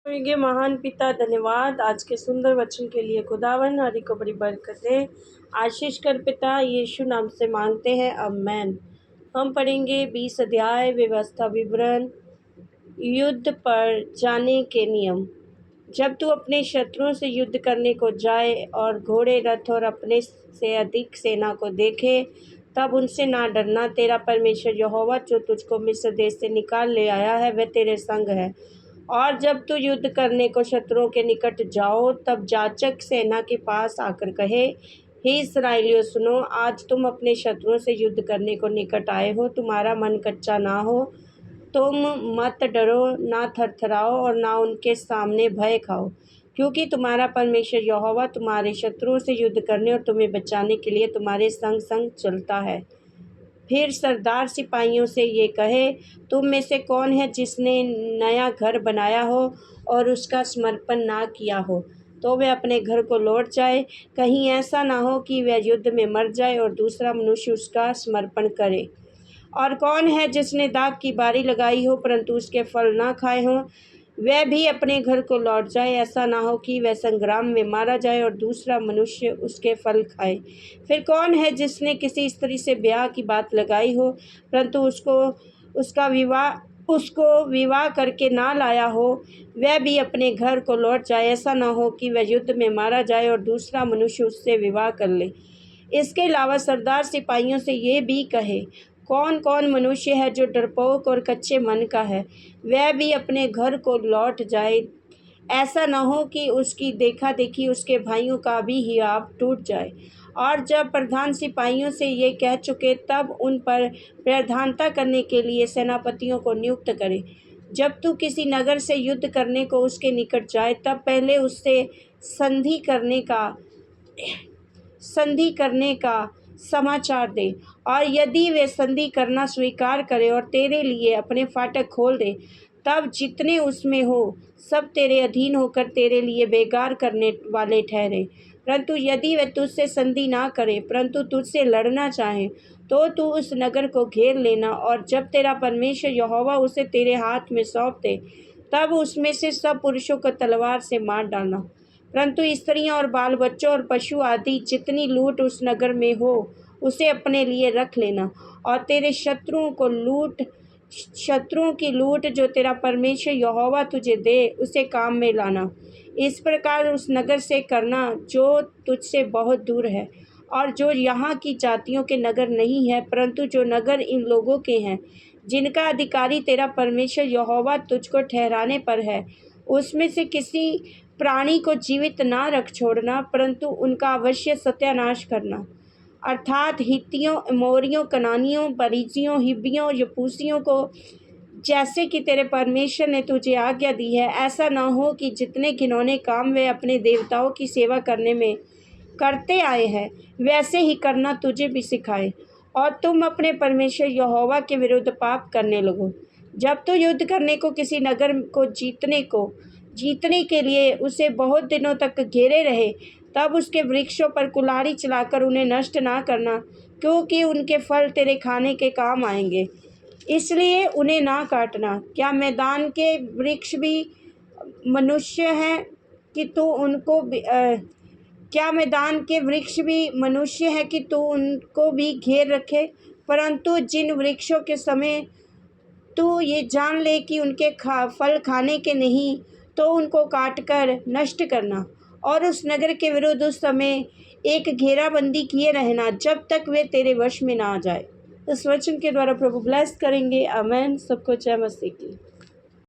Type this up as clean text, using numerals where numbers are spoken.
ये महान पिता धन्यवाद आज के सुंदर वचन के लिए। खुदावन हरि को बड़ी बरकत दे। आशीष कर पिता यीशु नाम से मांगते हैं, आमेन। हम पढ़ेंगे 20 अध्याय व्यवस्था विवरण युद्ध पर जाने के नियम। जब तू अपने शत्रुओं से युद्ध करने को जाए और घोड़े, रथ और अपने से अधिक सेना को देखे, तब उनसे ना डरना। तेरा परमेश्वर यहोवा जो तुझको मिस्र देश से निकाल ले आया है, वह तेरे संग है। और जब तू युद्ध करने को शत्रुओं के निकट जाओ, तब जाचक सेना के पास आकर कहे, हे इस्राएलियों सुनो, आज तुम अपने शत्रुओं से युद्ध करने को निकट आए हो। तुम्हारा मन कच्चा ना हो, तुम मत डरो, ना थरथराओ और ना उनके सामने भय खाओ, क्योंकि तुम्हारा परमेश्वर यहोवा तुम्हारे शत्रुओं से युद्ध करने और तुम्हें बचाने के लिए तुम्हारे संग संग चलता है। फिर सरदार सिपाहियों से ये कहे, तुम में से कौन है जिसने नया घर बनाया हो और उसका समर्पण ना किया हो, तो वह अपने घर को लौट जाए। कहीं ऐसा ना हो कि वह युद्ध में मर जाए और दूसरा मनुष्य उसका समर्पण करे। और कौन है जिसने दाख की बारी लगाई हो परंतु उसके फल ना खाए हों, वह भी अपने घर को लौट जाए। ऐसा ना हो कि वह संग्राम में मारा जाए और दूसरा मनुष्य उसके फल खाए। फिर कौन है जिसने किसी स्त्री से ब्याह की बात लगाई हो परंतु उसको विवाह करके ना लाया हो, वह भी अपने घर को लौट जाए। ऐसा ना हो कि वह युद्ध में मारा जाए और दूसरा मनुष्य उससे विवाह कर ले। इसके अलावा सरदार सिपाहियों से ये भी कहे, कौन कौन मनुष्य है जो डरपोक और कच्चे मन का है, वह भी अपने घर को लौट जाए। ऐसा न हो कि उसकी देखा देखी उसके भाइयों का भी हियाव टूट जाए। और जब प्रधान सिपाहियों से ये कह चुके, तब उन पर प्रधानता करने के लिए सेनापतियों को नियुक्त करे। जब तू किसी नगर से युद्ध करने को उसके निकट जाए, तब पहले उससे संधि करने का समाचार दे। और यदि वे संधि करना स्वीकार करे और तेरे लिए अपने फाटक खोल दे, तब जितने उसमें हो सब तेरे अधीन होकर तेरे लिए बेगार करने वाले ठहरे। परंतु यदि वे तुझसे संधि ना करे परंतु तुझसे लड़ना चाहे, तो तू उस नगर को घेर लेना। और जब तेरा परमेश्वर यहोवा उसे तेरे हाथ में सौंप दे, तब उसमें से सब पुरुषों को तलवार से मार डालना। परंतु स्त्रियां और बाल बच्चों और पशु आदि जितनी लूट उस नगर में हो, उसे अपने लिए रख लेना। और तेरे शत्रुओं की लूट जो तेरा परमेश्वर यहोवा तुझे दे, उसे काम में लाना। इस प्रकार उस नगर से करना जो तुझसे बहुत दूर है और जो यहाँ की जातियों के नगर नहीं है, परंतु जो नगर इन लोगों के हैं, जिनका अधिकारी तेरा परमेश्वर यहोवा तुझको ठहराने पर है। उसमें से किसी प्राणी को जीवित ना रख छोड़ना, परंतु उनका अवश्य सत्यानाश करना। अर्थात हित्तियों, अमोरियों, कनानियों, परिज्जियों, हिब्बियों, यबूसियों को, जैसे कि तेरे परमेश्वर ने तुझे आज्ञा दी है। ऐसा न हो कि जितने घिनौने काम वे अपने देवताओं की सेवा करने में करते आए हैं, वैसे ही करना तुझे भी सिखाए और तुम अपने परमेश्वर यहोवा के विरुद्ध पाप करने लगो। जब तू युद्ध करने को किसी नगर को जीतने के लिए उसे बहुत दिनों तक घेरे रहे, तब उसके वृक्षों पर कुल्हाड़ी चलाकर उन्हें नष्ट ना करना, क्योंकि उनके फल तेरे खाने के काम आएंगे, इसलिए उन्हें ना काटना। क्या मैदान के वृक्ष भी मनुष्य हैं कि तू उनको भी घेर रखे? परंतु जिन वृक्षों के समय तू ये जान ले कि उनके फल खाने के नहीं, तो उनको काटकर नष्ट करना। और उस नगर के विरुद्ध उस समय एक घेराबंदी किए रहना, जब तक वे तेरे वश में ना आ जाए। इस वचन के द्वारा प्रभु ब्लेस करेंगे। आमेन। सबको जय मसीह की।